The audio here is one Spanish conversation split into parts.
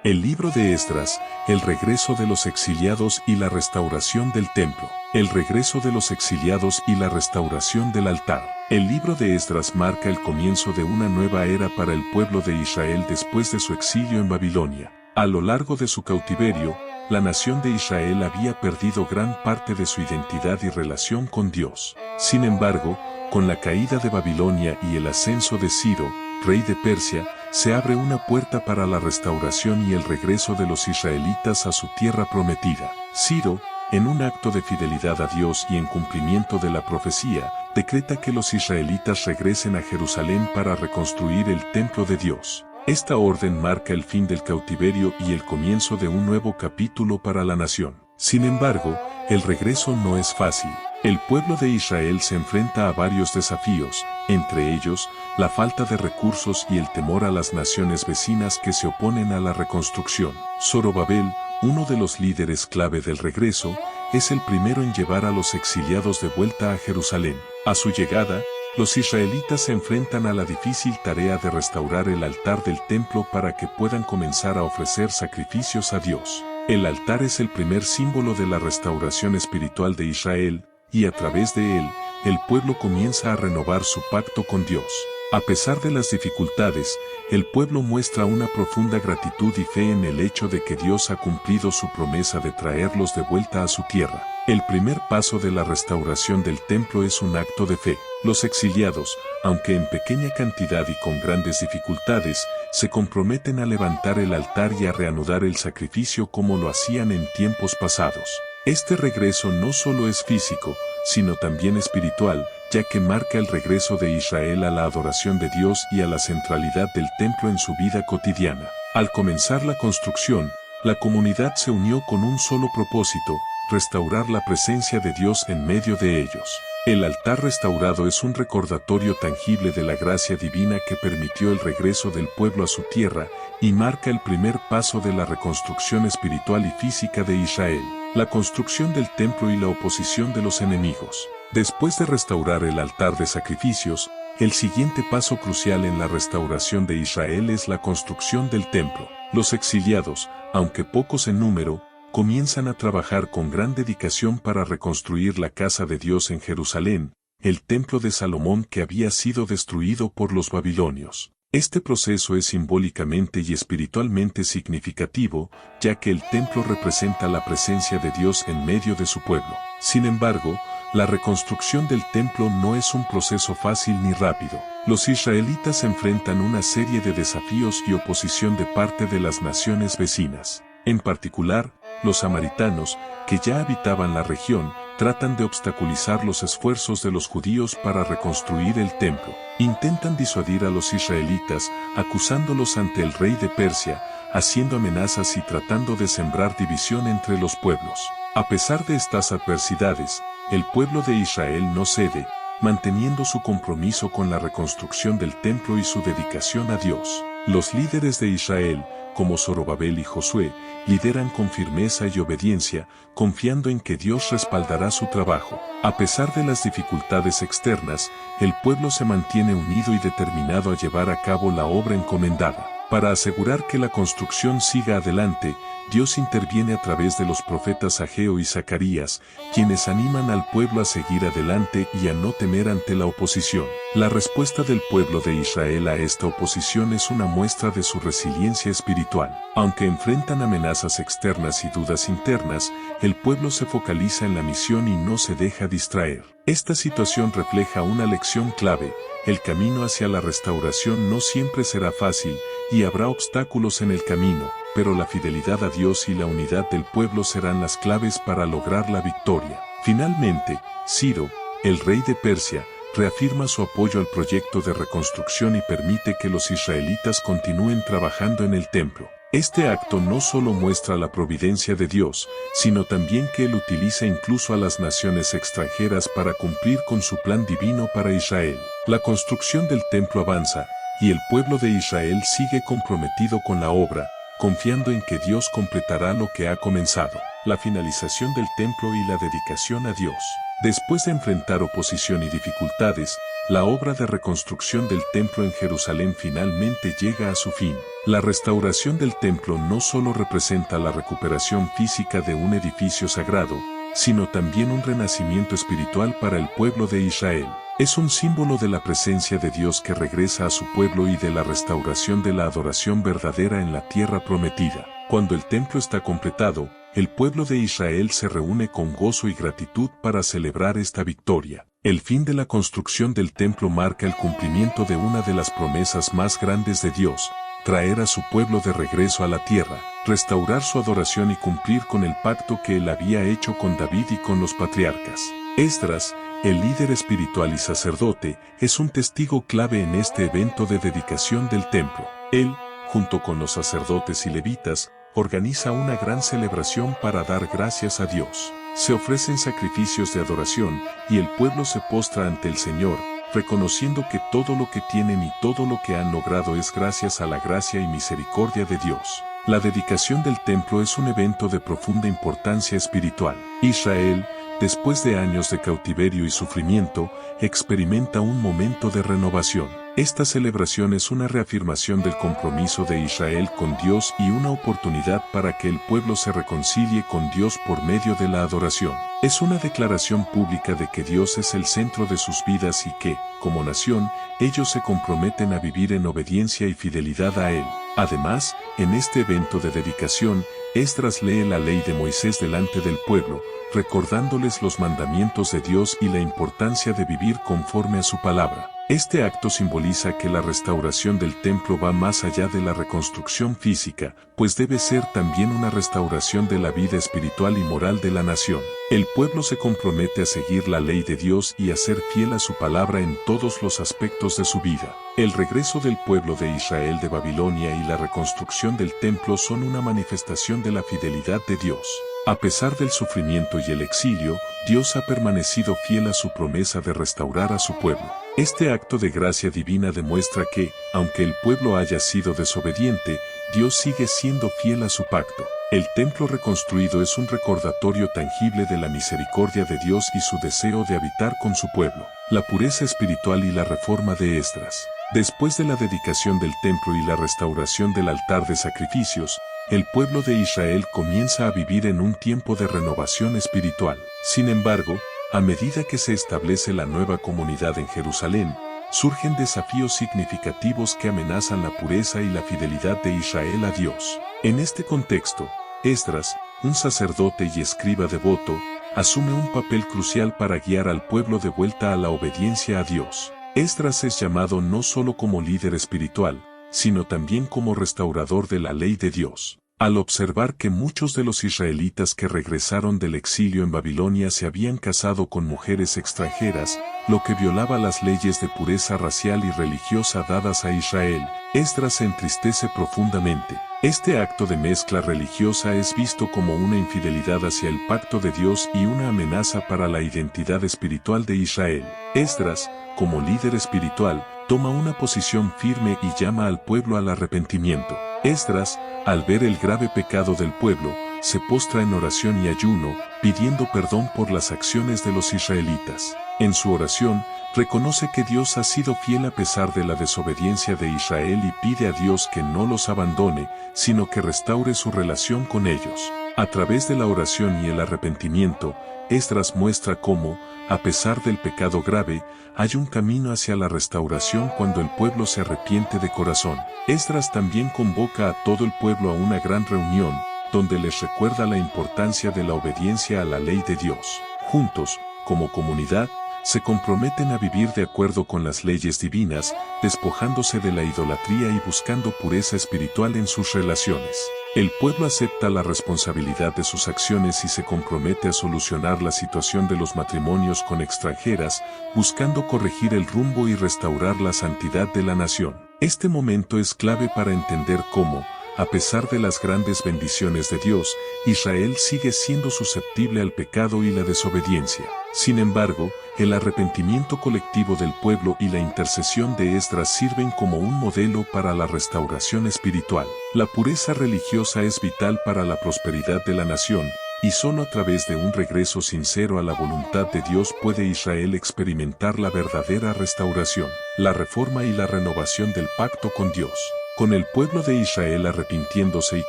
El libro de Esdras, el regreso de los exiliados y la restauración del templo. El regreso de los exiliados y la restauración del altar. El libro de Esdras marca el comienzo de una nueva era para el pueblo de Israel después de su exilio en Babilonia. A lo largo de su cautiverio, la nación de Israel había perdido gran parte de su identidad y relación con Dios. Sin embargo, con la caída de Babilonia y el ascenso de Ciro, rey de Persia, se abre una puerta para la restauración y el regreso de los israelitas a su tierra prometida. Ciro, en un acto de fidelidad a Dios y en cumplimiento de la profecía, decreta que los israelitas regresen a Jerusalén para reconstruir el templo de Dios. Esta orden marca el fin del cautiverio y el comienzo de un nuevo capítulo para la nación. Sin embargo, el regreso no es fácil. El pueblo de Israel se enfrenta a varios desafíos, entre ellos, la falta de recursos y el temor a las naciones vecinas que se oponen a la reconstrucción. Zorobabel, uno de los líderes clave del regreso, es el primero en llevar a los exiliados de vuelta a Jerusalén. A su llegada, los israelitas se enfrentan a la difícil tarea de restaurar el altar del templo para que puedan comenzar a ofrecer sacrificios a Dios. El altar es el primer símbolo de la restauración espiritual de Israel, y a través de él, el pueblo comienza a renovar su pacto con Dios. A pesar de las dificultades, el pueblo muestra una profunda gratitud y fe en el hecho de que Dios ha cumplido su promesa de traerlos de vuelta a su tierra. El primer paso de la restauración del templo es un acto de fe. Los exiliados, aunque en pequeña cantidad y con grandes dificultades, se comprometen a levantar el altar y a reanudar el sacrificio como lo hacían en tiempos pasados. Este regreso no solo es físico, sino también espiritual, ya que marca el regreso de Israel a la adoración de Dios y a la centralidad del templo en su vida cotidiana. Al comenzar la construcción, la comunidad se unió con un solo propósito: restaurar la presencia de Dios en medio de ellos. El altar restaurado es un recordatorio tangible de la gracia divina que permitió el regreso del pueblo a su tierra y marca el primer paso de la reconstrucción espiritual y física de Israel. La construcción del templo y la oposición de los enemigos. Después de restaurar el altar de sacrificios, el siguiente paso crucial en la restauración de Israel es la construcción del templo. Los exiliados, aunque pocos en número, comienzan a trabajar con gran dedicación para reconstruir la casa de Dios en Jerusalén, el templo de Salomón que había sido destruido por los babilonios. Este proceso es simbólicamente y espiritualmente significativo, ya que el templo representa la presencia de Dios en medio de su pueblo. Sin embargo, la reconstrucción del templo no es un proceso fácil ni rápido. Los israelitas enfrentan una serie de desafíos y oposición de parte de las naciones vecinas. En particular, los samaritanos, que ya habitaban la región, tratan de obstaculizar los esfuerzos de los judíos para reconstruir el templo. Intentan disuadir a los israelitas, acusándolos ante el rey de Persia, haciendo amenazas y tratando de sembrar división entre los pueblos. A pesar de estas adversidades, el pueblo de Israel no cede, manteniendo su compromiso con la reconstrucción del templo y su dedicación a Dios. Los líderes de Israel, como Zorobabel y Josué, lideran con firmeza y obediencia, confiando en que Dios respaldará su trabajo. A pesar de las dificultades externas, el pueblo se mantiene unido y determinado a llevar a cabo la obra encomendada. Para asegurar que la construcción siga adelante, Dios interviene a través de los profetas Ageo y Zacarías, quienes animan al pueblo a seguir adelante y a no temer ante la oposición. La respuesta del pueblo de Israel a esta oposición es una muestra de su resiliencia espiritual. Aunque enfrentan amenazas externas y dudas internas, el pueblo se focaliza en la misión y no se deja distraer. Esta situación refleja una lección clave: el camino hacia la restauración no siempre será fácil, y habrá obstáculos en el camino, pero la fidelidad a Dios y la unidad del pueblo serán las claves para lograr la victoria. Finalmente, Ciro, el rey de Persia, reafirma su apoyo al proyecto de reconstrucción y permite que los israelitas continúen trabajando en el templo. Este acto no solo muestra la providencia de Dios, sino también que Él utiliza incluso a las naciones extranjeras para cumplir con su plan divino para Israel. La construcción del templo avanza, y el pueblo de Israel sigue comprometido con la obra, confiando en que Dios completará lo que ha comenzado. La finalización del templo y la dedicación a Dios. Después de enfrentar oposición y dificultades, la obra de reconstrucción del templo en Jerusalén finalmente llega a su fin. La restauración del templo no solo representa la recuperación física de un edificio sagrado, sino también un renacimiento espiritual para el pueblo de Israel. Es un símbolo de la presencia de Dios que regresa a su pueblo y de la restauración de la adoración verdadera en la tierra prometida. Cuando el templo está completado, el pueblo de Israel se reúne con gozo y gratitud para celebrar esta victoria. El fin de la construcción del templo marca el cumplimiento de una de las promesas más grandes de Dios: traer a su pueblo de regreso a la tierra, restaurar su adoración y cumplir con el pacto que él había hecho con David y con los patriarcas. Esdras, el líder espiritual y sacerdote, es un testigo clave en este evento de dedicación del templo. Él, junto con los sacerdotes y levitas, organiza una gran celebración para dar gracias a Dios. Se ofrecen sacrificios de adoración y el pueblo se postra ante el Señor, reconociendo que todo lo que tienen y todo lo que han logrado es gracias a la gracia y misericordia de Dios. La dedicación del templo es un evento de profunda importancia espiritual. Israel, después de años de cautiverio y sufrimiento, experimenta un momento de renovación. Esta celebración es una reafirmación del compromiso de Israel con Dios y una oportunidad para que el pueblo se reconcilie con Dios por medio de la adoración. Es una declaración pública de que Dios es el centro de sus vidas y que, como nación, ellos se comprometen a vivir en obediencia y fidelidad a Él. Además, en este evento de dedicación, Esdras lee la ley de Moisés delante del pueblo, recordándoles los mandamientos de Dios y la importancia de vivir conforme a su palabra. Este acto simboliza que la restauración del templo va más allá de la reconstrucción física, pues debe ser también una restauración de la vida espiritual y moral de la nación. El pueblo se compromete a seguir la ley de Dios y a ser fiel a su palabra en todos los aspectos de su vida. El regreso del pueblo de Israel de Babilonia y la reconstrucción del templo son una manifestación de la fidelidad de Dios. A pesar del sufrimiento y el exilio, Dios ha permanecido fiel a su promesa de restaurar a su pueblo. Este acto de gracia divina demuestra que, aunque el pueblo haya sido desobediente, Dios sigue siendo fiel a su pacto. El templo reconstruido es un recordatorio tangible de la misericordia de Dios y su deseo de habitar con su pueblo. La pureza espiritual y la reforma de Esdras. Después de la dedicación del templo y la restauración del altar de sacrificios, el pueblo de Israel comienza a vivir en un tiempo de renovación espiritual. Sin embargo, a medida que se establece la nueva comunidad en Jerusalén, surgen desafíos significativos que amenazan la pureza y la fidelidad de Israel a Dios. En este contexto, Esdras, un sacerdote y escriba devoto, asume un papel crucial para guiar al pueblo de vuelta a la obediencia a Dios. Esdras es llamado no solo como líder espiritual, sino también como restaurador de la ley de Dios. Al observar que muchos de los israelitas que regresaron del exilio en Babilonia se habían casado con mujeres extranjeras, lo que violaba las leyes de pureza racial y religiosa dadas a Israel, Esdras se entristece profundamente. Este acto de mezcla religiosa es visto como una infidelidad hacia el pacto de Dios y una amenaza para la identidad espiritual de Israel. Esdras, como líder espiritual, toma una posición firme y llama al pueblo al arrepentimiento. Esdras, al ver el grave pecado del pueblo, se postra en oración y ayuno, pidiendo perdón por las acciones de los israelitas. En su oración, reconoce que Dios ha sido fiel a pesar de la desobediencia de Israel y pide a Dios que no los abandone, sino que restaure su relación con ellos. A través de la oración y el arrepentimiento, Esdras muestra cómo, a pesar del pecado grave, hay un camino hacia la restauración cuando el pueblo se arrepiente de corazón. Esdras también convoca a todo el pueblo a una gran reunión, donde les recuerda la importancia de la obediencia a la ley de Dios. Juntos, como comunidad, se comprometen a vivir de acuerdo con las leyes divinas, despojándose de la idolatría y buscando pureza espiritual en sus relaciones. El pueblo acepta la responsabilidad de sus acciones y se compromete a solucionar la situación de los matrimonios con extranjeras, buscando corregir el rumbo y restaurar la santidad de la nación. Este momento es clave para entender cómo, a pesar de las grandes bendiciones de Dios, Israel sigue siendo susceptible al pecado y la desobediencia. Sin embargo, el arrepentimiento colectivo del pueblo y la intercesión de Esdras sirven como un modelo para la restauración espiritual. La pureza religiosa es vital para la prosperidad de la nación, y solo a través de un regreso sincero a la voluntad de Dios puede Israel experimentar la verdadera restauración, la reforma y la renovación del pacto con Dios. Con el pueblo de Israel arrepintiéndose y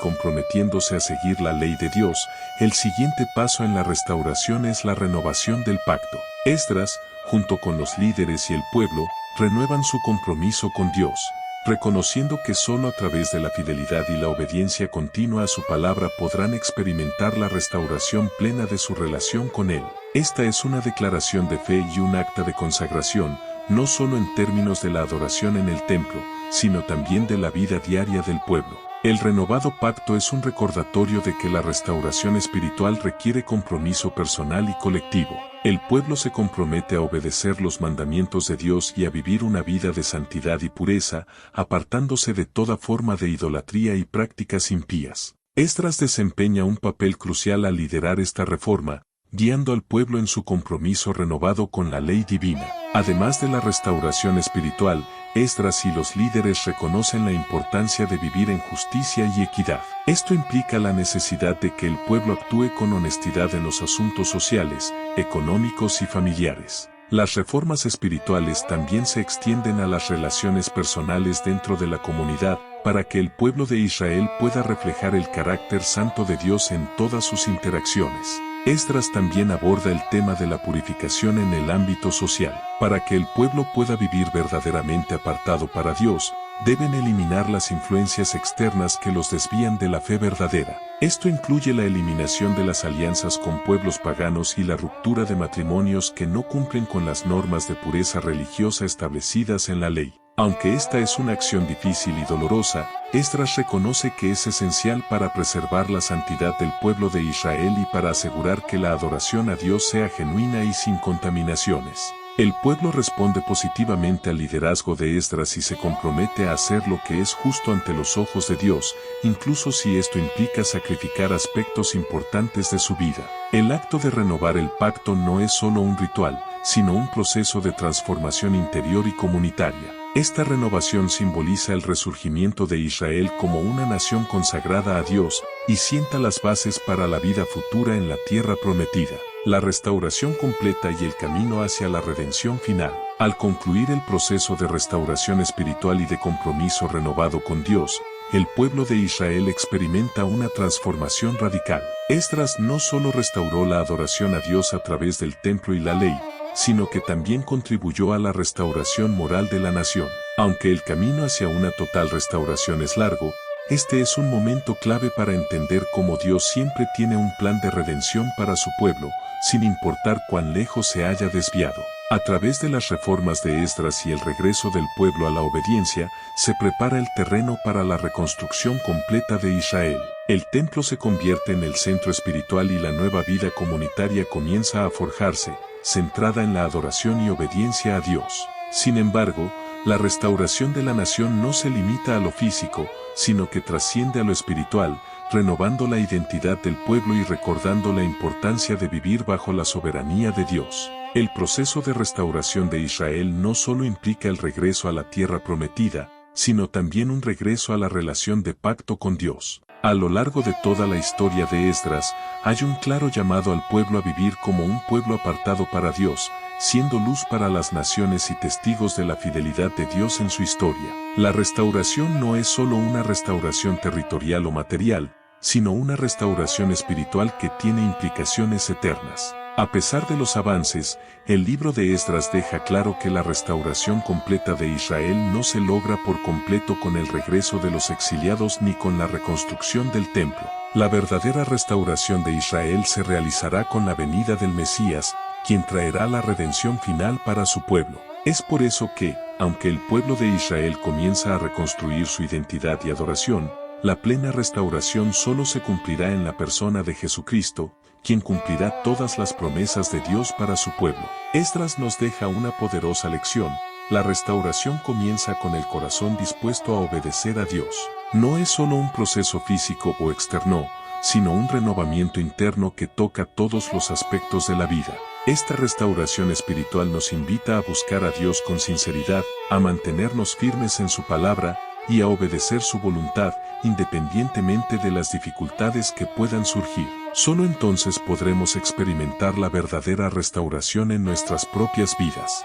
comprometiéndose a seguir la ley de Dios, el siguiente paso en la restauración es la renovación del pacto. Esdras, junto con los líderes y el pueblo, renuevan su compromiso con Dios, reconociendo que solo a través de la fidelidad y la obediencia continua a su palabra podrán experimentar la restauración plena de su relación con Él. Esta es una declaración de fe y un acta de consagración, no solo en términos de la adoración en el templo, sino también de la vida diaria del pueblo. El renovado pacto es un recordatorio de que la restauración espiritual requiere compromiso personal y colectivo. El pueblo se compromete a obedecer los mandamientos de Dios y a vivir una vida de santidad y pureza, apartándose de toda forma de idolatría y prácticas impías. Esdras desempeña un papel crucial al liderar esta reforma, guiando al pueblo en su compromiso renovado con la ley divina. Además de la restauración espiritual, Esdras y los líderes reconocen la importancia de vivir en justicia y equidad. Esto implica la necesidad de que el pueblo actúe con honestidad en los asuntos sociales, económicos y familiares. Las reformas espirituales también se extienden a las relaciones personales dentro de la comunidad, para que el pueblo de Israel pueda reflejar el carácter santo de Dios en todas sus interacciones. Esdras también aborda el tema de la purificación en el ámbito social. Para que el pueblo pueda vivir verdaderamente apartado para Dios, deben eliminar las influencias externas que los desvían de la fe verdadera. Esto incluye la eliminación de las alianzas con pueblos paganos y la ruptura de matrimonios que no cumplen con las normas de pureza religiosa establecidas en la ley. Aunque esta es una acción difícil y dolorosa, Esdras reconoce que es esencial para preservar la santidad del pueblo de Israel y para asegurar que la adoración a Dios sea genuina y sin contaminaciones. El pueblo responde positivamente al liderazgo de Esdras y se compromete a hacer lo que es justo ante los ojos de Dios, incluso si esto implica sacrificar aspectos importantes de su vida. El acto de renovar el pacto no es solo un ritual, sino un proceso de transformación interior y comunitaria. Esta renovación simboliza el resurgimiento de Israel como una nación consagrada a Dios y sienta las bases para la vida futura en la tierra prometida. La restauración completa y el camino hacia la redención final. Al concluir el proceso de restauración espiritual y de compromiso renovado con Dios, el pueblo de Israel experimenta una transformación radical. Esdras no solo restauró la adoración a Dios a través del templo y la ley, sino que también contribuyó a la restauración moral de la nación. Aunque el camino hacia una total restauración es largo, este es un momento clave para entender cómo Dios siempre tiene un plan de redención para su pueblo, sin importar cuán lejos se haya desviado. A través de las reformas de Esdras y el regreso del pueblo a la obediencia, se prepara el terreno para la reconstrucción completa de Israel. El templo se convierte en el centro espiritual y la nueva vida comunitaria comienza a forjarse, centrada en la adoración y obediencia a Dios. Sin embargo, la restauración de la nación no se limita a lo físico, sino que trasciende a lo espiritual, renovando la identidad del pueblo y recordando la importancia de vivir bajo la soberanía de Dios. El proceso de restauración de Israel no solo implica el regreso a la tierra prometida, sino también un regreso a la relación de pacto con Dios. A lo largo de toda la historia de Esdras, hay un claro llamado al pueblo a vivir como un pueblo apartado para Dios, siendo luz para las naciones y testigos de la fidelidad de Dios en su historia. La restauración no es solo una restauración territorial o material, sino una restauración espiritual que tiene implicaciones eternas. A pesar de los avances, el libro de Esdras deja claro que la restauración completa de Israel no se logra por completo con el regreso de los exiliados ni con la reconstrucción del templo. La verdadera restauración de Israel se realizará con la venida del Mesías, quien traerá la redención final para su pueblo. Es por eso que, aunque el pueblo de Israel comienza a reconstruir su identidad y adoración, la plena restauración solo se cumplirá en la persona de Jesucristo, quien cumplirá todas las promesas de Dios para su pueblo. Esdras nos deja una poderosa lección. La restauración comienza con el corazón dispuesto a obedecer a Dios. No es solo un proceso físico o externo, sino un renovamiento interno que toca todos los aspectos de la vida. Esta restauración espiritual nos invita a buscar a Dios con sinceridad, a mantenernos firmes en su palabra, y a obedecer su voluntad, independientemente de las dificultades que puedan surgir. Solo entonces podremos experimentar la verdadera restauración en nuestras propias vidas.